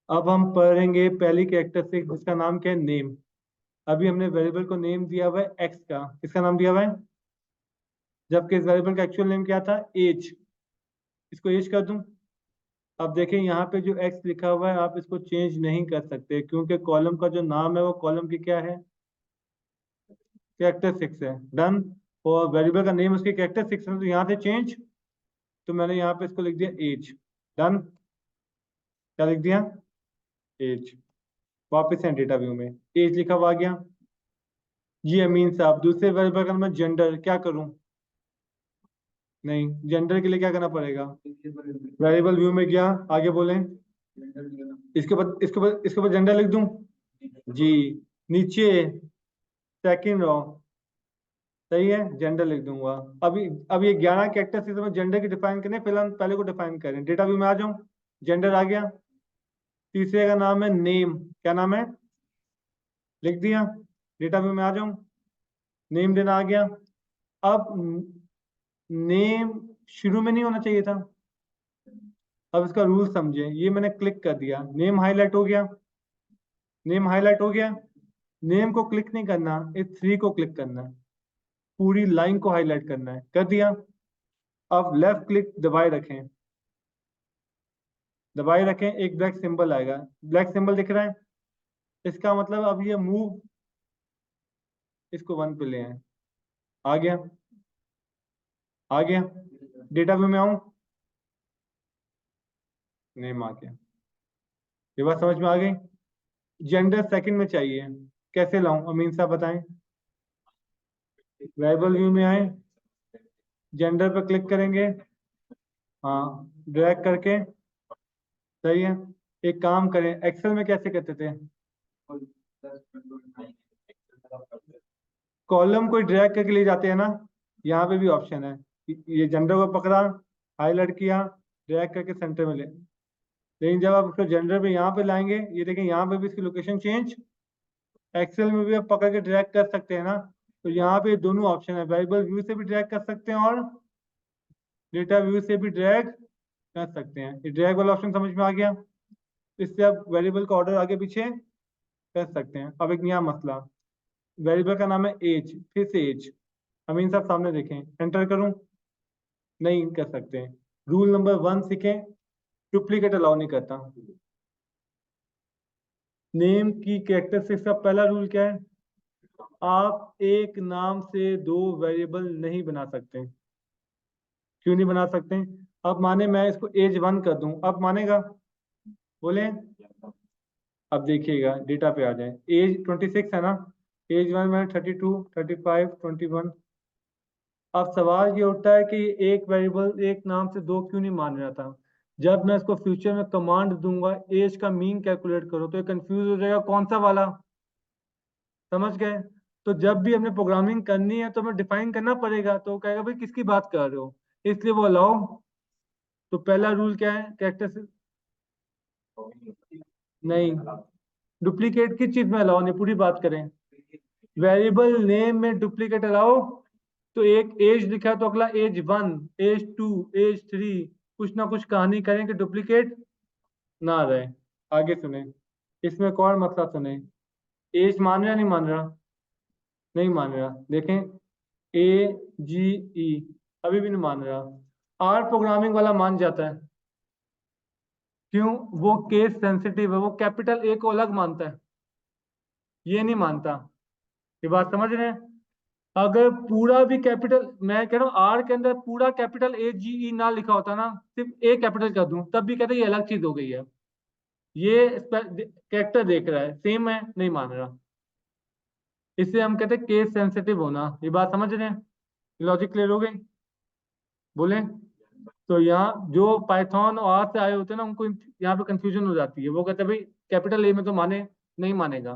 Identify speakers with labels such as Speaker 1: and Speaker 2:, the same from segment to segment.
Speaker 1: अब हम पढ़ेंगे पहली कैरेक्टरिस्टिक जिसका नाम क्या है, नेम। अभी हमने वेरिएबल को नेम दिया हुआ है एक्स का, किसका नाम दिया हुआ है, जबकि इस वेरिएबल का एक्चुअल नेम क्या था, एज। इसको एज कर दूं। अब देखें यहाँ पे जो एक्स लिखा हुआ है आप इसको चेंज नहीं कर सकते, क्योंकि कॉलम का जो नाम है वो कॉलम की क्या है, कैरेक्टरिस्टिक्स है। डन। और वेरिएबल का नेम उसकी कैरेक्टरिस्टिक्स है, तो यहाँ से चेंज। तो मैंने यहाँ पे इसको लिख दिया एज। डन। क्या लिख दिया, एज। वापस है डेटा व्यू में, एज लिखा हुआ आ गया। जी अमीन साहब, दूसरे वेरिएबल का मैं जेंडर क्या करूं, नहीं जेंडर के लिए क्या करना पड़ेगा, वेरिएबल व्यू में गया, आगे बोलें। इसके बाद जेंडर लिख दूं। जी। नीचे सेकंड रो, सही है, जेंडर लिख दूंगा। अभी अब ये 11 कैरेक्टर से मैं जेंडर की डिफाइन करने, फिलहाल पहले को डिफाइन करें। डेटा व्यू में आ जाऊं, जेंडर आ गया। तीसरे का नाम है नेम, क्या नाम है, लिख दिया। डेटा व्यू में आ जाऊं, नेम देना आ गया। अब नेम शुरू में नहीं होना चाहिए था। अब इसका रूल समझे, ये मैंने क्लिक कर दिया, नेम हाईलाइट हो गया। नेम हाईलाइट हो गया। नेम को क्लिक नहीं करना, इस थ्री को क्लिक करना है, पूरी लाइन को हाईलाइट करना है, कर दिया। अब लेफ्ट क्लिक दबाए रखें, दबाए रखें, एक ब्लैक सिंबल आएगा, ब्लैक सिंबल दिख रहा है। इसका मतलब अब ये मूव, इसको वन पे ले आए। आ गया, आ गया। डेटा व्यू में आऊं, नेम आ गया। ये बात समझ में आ गई। जेंडर सेकंड में चाहिए, कैसे लाऊं अमीन साहब बताएं। वेरिएबल व्यू में आए, जेंडर पर क्लिक करेंगे, हाँ ड्रैग करके, सही है। एक काम करें, एक्सेल में कैसे करते थे, कॉलम को ड्रैग करके ले जाते हैं ना, यहाँ पे भी ऑप्शन है। ये जेंडर को पकड़ा, हाईलाइट किया, ड्रैग करके सेंटर में ले। लेकिन जब आप उसको जेंडर पे यहाँ पे लाएंगे, ये देखें यहाँ पे भी इसकी लोकेशन चेंज। एक्सेल में भी आप पकड़ के ड्रैग कर सकते हैं ना, तो यहाँ पे दोनों ऑप्शन है, वेरिएबल व्यू से भी ड्रैग कर सकते हैं और डेटा व्यू से भी ड्रैग कर सकते हैं। ये ड्रैग वाला ऑप्शन समझ में आ गया। इससे आप वेरिएबल का ऑर्डर आगे पीछे कर सकते हैं। अब एक नया मसला, वेरिएबल का नाम है एज, फिर से एज। अमीन साहब सामने देखें, एंटर करूं, नहीं कर सकते। रूल नंबर 1 सीखें, डुप्लीकेट अलाउ नहीं करता। नेम की कैरेक्टरिस्टिक्स का पहला रूल क्या है, आप एक नाम से दो वेरिएबल नहीं बना सकते। क्यों नहीं बना सकते, अब माने मैं इसको एज 1 कर दूं, अब मानेगा, बोले। अब देखिएगा डेटा पे आ जाए, एज 26 है ना, एज 1 में 32, 35, 21। अब सवाल ये उठता है कि एक वेरिएबल एक नाम से दो क्यों नहीं मान रहा था। जब मैं इसको फ्यूचर में कमांड दूंगा एज का मीन कैलकुलेट करो, तो ये कंफ्यूज हो जाएगा कौन सा वाला, समझ गए। तो जब भी हमने प्रोग्रामिंग करनी है तो हमें डिफाइन करना पड़ेगा, तो वो कहेगा भाई किसकी बात कर रहे हो, इसलिए वो अलाउ। तो पहला रूल क्या है, कैरेक्टर नहीं, डुप्लीकेट किस चीज में अलाउ नहीं, पूरी बात करें। वेरिएबल नेम में डुप्लीकेट अलाउ, तो एक एज लिखा तो अगला एज 1, एज 2, एज 3, कुछ ना कुछ कहानी करें कि डुप्लीकेट ना रहे। आगे सुने, इसमें कौन मसला सुने, एज मान रहा नहीं मान रहा, नहीं मान रहा, देखें, AGE अभी भी नहीं मान रहा। आर प्रोग्रामिंग वाला मान जाता है, क्यों, वो केस सेंसिटिव है, वो कैपिटल ए को अलग मानता है, ये नहीं मानता। ये बात समझ रहे हैं। अगर पूरा भी कैपिटल, मैं कह रहा हूँ आर के अंदर पूरा कैपिटल AGE ना लिखा होता ना, सिर्फ ए कैपिटल कर दूं, तब भी कहते ये अलग चीज हो गई है, ये कैरेक्टर देख रहा है सेम है, नहीं मान रहा। इससे हम कहते हैं केस सेंसिटिव होना। ये बात समझ रहे हैं, लॉजिक क्लियर हो गई, बोले। तो यहाँ जो पाइथन और आर से आए होते हैं ना, उनको यहाँ पे कंफ्यूजन हो जाती है, वो कहते हैं भाई कैपिटल ए में तो माने, नहीं मानेगा।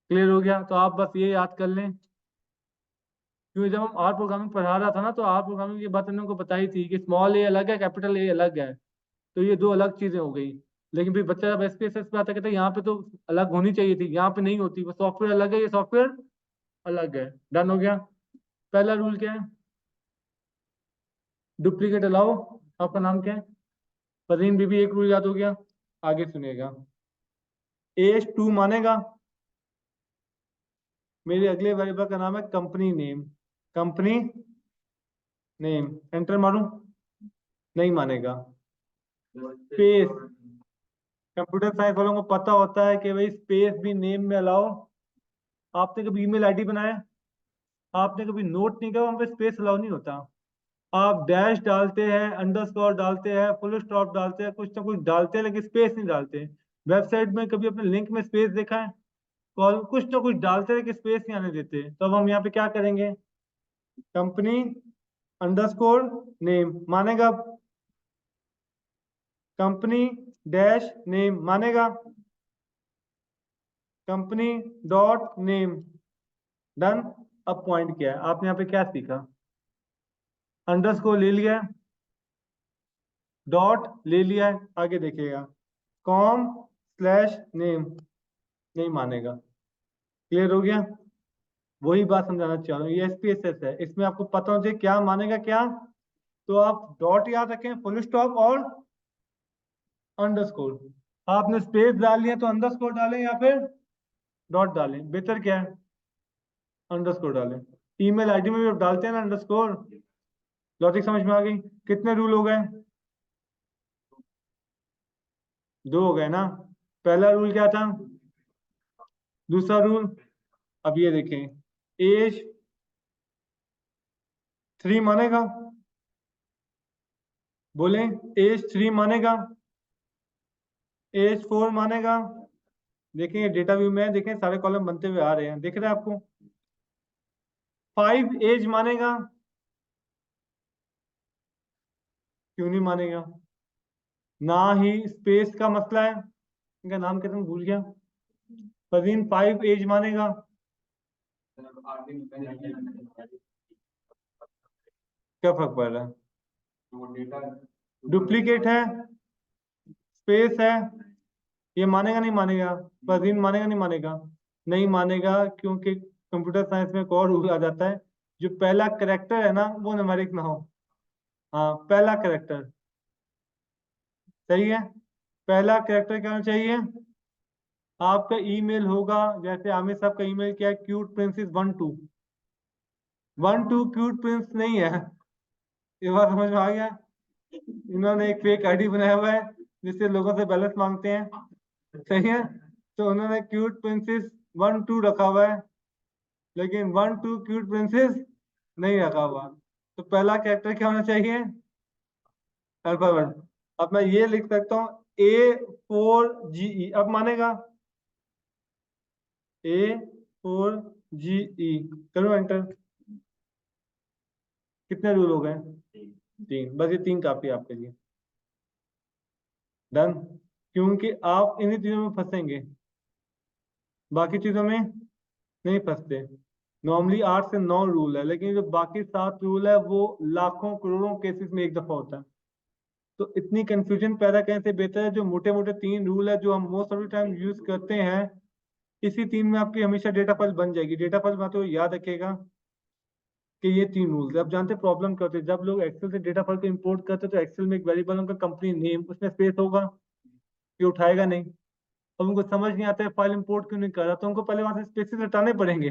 Speaker 1: क्लियर हो गया, तो आप बस ये याद कर लें, क्योंकि जब हम आर प्रोग्रामिंग पढ़ा रहा था ना, तो आर प्रोग्रामिंग की बात हमने उनको बताई थी कि स्मॉल ए अलग है, कैपिटल ए अलग है, तो ये दो अलग चीजें हो गई। लेकिन फिर बच्चा जब SPSS पे आता है कहता है यहाँ पे तो अलग होनी चाहिए थी, यहाँ पे नहीं होती, वो सॉफ्टवेयर अलग है, ये सॉफ्टवेयर अलग है। डन हो गया। पहला रूल क्या है, डुप्लीकेट अलाउ। आपका नाम क्या है, फरहीन बीबी, एक रूल याद हो गया। आगे सुनिएगा, एज 2 मानेगा। मेरे अगले वेरिएबल का नाम है company name, company name, enter मारूं, नहीं मानेगा। स्पेस, कंप्यूटर साइंस वालों को पता होता है कि भाई स्पेस भी नेम में अलाउ। आपने कभी ईमेल आईडी बनाया, आपने कभी नोट नहीं किया, वहां पे स्पेस अलाउ नहीं होता। आप डैश डालते हैं, अंडरस्कोर डालते हैं, फुल स्टॉप डालते हैं, कुछ ना कुछ डालते हैं, लेकिन स्पेस नहीं डालते। वेबसाइट में कभी अपने लिंक में स्पेस देखा है? कॉल कुछ ना कुछ डालते हैं कि स्पेस नहीं आने देते। तो अब हम यहाँ पे क्या करेंगे, कंपनी अंडरस्कोर नेम मानेगा, कंपनी डैश नेम मानेगा, कंपनी डॉट नेम, डन। अब पॉइंट क्या है, आपने यहाँ पे क्या सीखा, अंडरस्कोर ले लिया है, डॉट ले लिया है, आगे देखिएगा, कॉम स्लैश नेम, नहीं मानेगा। क्लियर हो गया? वही बात समझाना चाह रहा हूँ, ये एसपीएसएस है, इसमें आपको पता होना चाहिए क्या मानेगा क्या। तो आप डॉट याद रखें, फुल स्टॉप और अंडरस्कोर। आपने स्पेस डाल लिया तो अंडरस्कोर डालें या फिर डॉट डालें, बेहतर क्या है, अंडरस्कोर डालें। ईमेल आईडी में भी आप डालते हैं ना अंडरस्कोर। लॉजिक समझ में आ गई? कितने रूल हो गए? 2 हो गए ना। पहला रूल क्या था, दूसरा रूल, अब ये देखें, एज 3 मानेगा, बोले एज 3 मानेगा, एज 4 मानेगा। देखें ये डेटा व्यू में देखें, सारे कॉलम बनते हुए आ रहे हैं, दिख रहा है आपको? 5 एज मानेगा, क्यों नहीं मानेगा? ना ही स्पेस का मसला है, इनका नाम क्या था मैं भूल गया, फजीन 5 एज मानेगा। क्या फर्क पड़ रहा है, डुप्लीकेट है, स्पेस है, ये मानेगा नहीं मानेगा? फजीन मानेगा नहीं मानेगा? नहीं मानेगा, क्योंकि कंप्यूटर साइंस में एक और रूल आ जाता है, जो पहला करेक्टर है ना वो न्यूमेरिक ना हो। हाँ, पहला करेक्टर, सही है, पहला करेक्टर क्या होना चाहिए? आपका ईमेल होगा, जैसे आमिर साहब का ईमेल क्या है, क्यूट प्रिंसेस 12, 12 क्यूट प्रिंस नहीं है। ये बात समझ में आ गया? इन्होंने एक फेक आईडी बनाया हुआ है जिससे लोगों से बैलेंस मांगते हैं, सही है। तो उन्होंने क्यूट प्रिंसेस 12 रखा हुआ है, लेकिन 12 क्यूट प्रिंसेस नहीं रखा हुआ। तो पहला कैरेक्टर क्या होना चाहिए, अल्फाबेट। अब मैं ये लिख सकता हूँ A4GE, अब मानेगा, A4GE, करो एंटर। कितने रूल हो गए? 3, बस ये 3 काफी है आपके लिए, डन। क्योंकि आप इन्हीं चीजों में फंसेंगे, बाकी चीजों में नहीं फंसते। नॉर्मली 8 से 9 रूल है, लेकिन जो बाकी 7 रूल है वो लाखों करोड़ों केसेस में एक दफा होता है। तो इतनी कंफ्यूजन पैदा करने से बेहतर है जो मोटे मोटे 3 रूल है जो हम most of the time use करते हैं, इसी 3 में आपकी हमेशा डेटा फाइल बन जाएगी। डेटा फाइल में तो याद रखेगा कि ये 3 रूल्स है। अब जानते प्रॉब्लम क्या होती है, जब लोग एक्सेल से डेटा फाइल को इंपोर्ट करते हैं तो एक्सेल में एक वेरिएबल उनका कंपनी नेम, उसमें स्पेस होगा, ये उठाएगा नहीं। अब उनको समझ नहीं आता है फाइल इंपोर्ट क्यों नहीं कर रहा, तो उनको पहले वहां से स्पेसेस हटाने पड़ेंगे,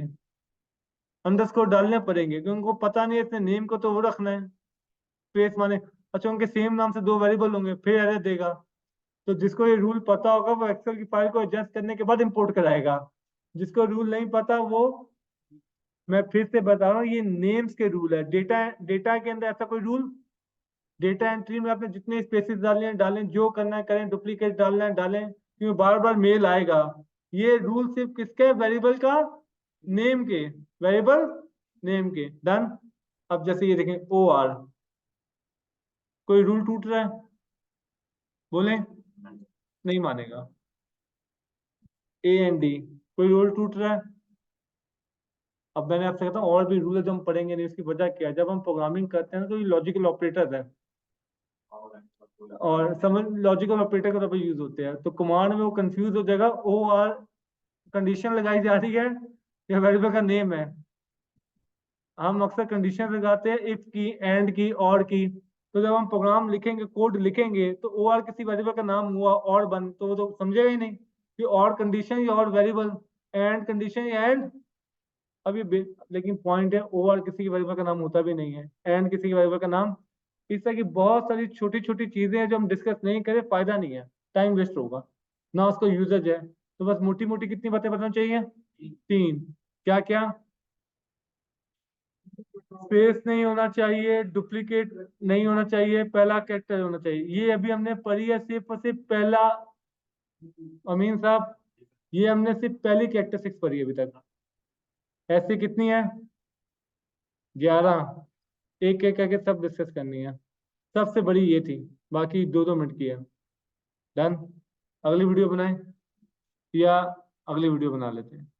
Speaker 1: अंडरस्कोर डालने पड़ेंगे, क्योंकि उनको पता नहीं है इसने नेम को तो वो रखना है, स्पेस माने। अच्छा, उनके सेम नाम से 2 वेरिएबल होंगे, फिर एरर देगा। तो जिसको ये रूल पता होगा वो एक्सेल की फाइल को एडजस्ट करने के बाद इंपोर्ट कराएगा, जिसको रूल नहीं पता वो, मैं फिर से बता रहा हूँ, ये नेम्स के रूल है। डेटा डेटा के अंदर ऐसा कोई रूल, डेटा एंट्री में आपने जितने स्पेसेस डालने हैं डालें, जो करना है करें, डुप्लीकेट डालना है डालें, क्योंकि बार बार मेल आएगा। ये रूल सिर्फ किसके, वेरिएबल का नेम के, वेरिएबल नेम के, डन। अब जैसे ये देखें OR, कोई रूल टूट रहा है, बोले नहीं मानेगा। AND, कोई रूल टूट रहा है। अब मैंने आपसे कहता हूँ और भी रूल है जो हम पढ़ेंगे नहीं, उसकी वजह क्या है, जब हम प्रोग्रामिंग करते हैं ना तो ये लॉजिकल ऑपरेटर है, और समझ लॉजिकल ऑपरेटर के तौर पर यूज होते हैं, तो कमांड में वो कंफ्यूज हो जाएगा, OR कंडीशन लगाई जा रही है या वेरिएबल का नेम है। हम अक्सर कंडीशन लगाते हैं इफ की, एंड की, और की, तो जब हम प्रोग्राम लिखेंगे, कोड लिखेंगे, तो ओ आर किसी वेरिएबल का नाम हुआ और बन, तो वो तो समझेगा ही नहीं कि और कंडीशन या और वेरिएबल, एंड कंडीशन या एंड। अब ये लेकिन पॉइंट है, ओ आर किसी के वेरिएबल का नाम होता भी नहीं है, एंड किसी के वेरिएबल का नाम। इस तरह की बहुत सारी छोटी छोटी चीजें हैं जो हम डिस्कस नहीं करें, फायदा नहीं है, टाइम वेस्ट होगा, ना उसका यूजेज है। तो बस मोटी मोटी कितनी बातें बताना चाहिए? तीन। क्या क्या? स्पेस नहीं होना चाहिए, डुप्लीकेट नहीं होना चाहिए, पहला कैरेक्टर होना चाहिए। ये अभी हमने पढ़ी है सिर्फ और सिर्फ पहला, अमीन साहब, ये हमने सिर्फ पहली कैरेक्टरिस्टिक्स पढ़ी है अभी तक। ऐसी कितनी है? 11। एक एक करके सब डिस्कस करनी है। सबसे बड़ी ये थी, बाकी 2-2 मिनट की है। डन। अगली वीडियो बनाएं या अगली वीडियो बना लेते हैं?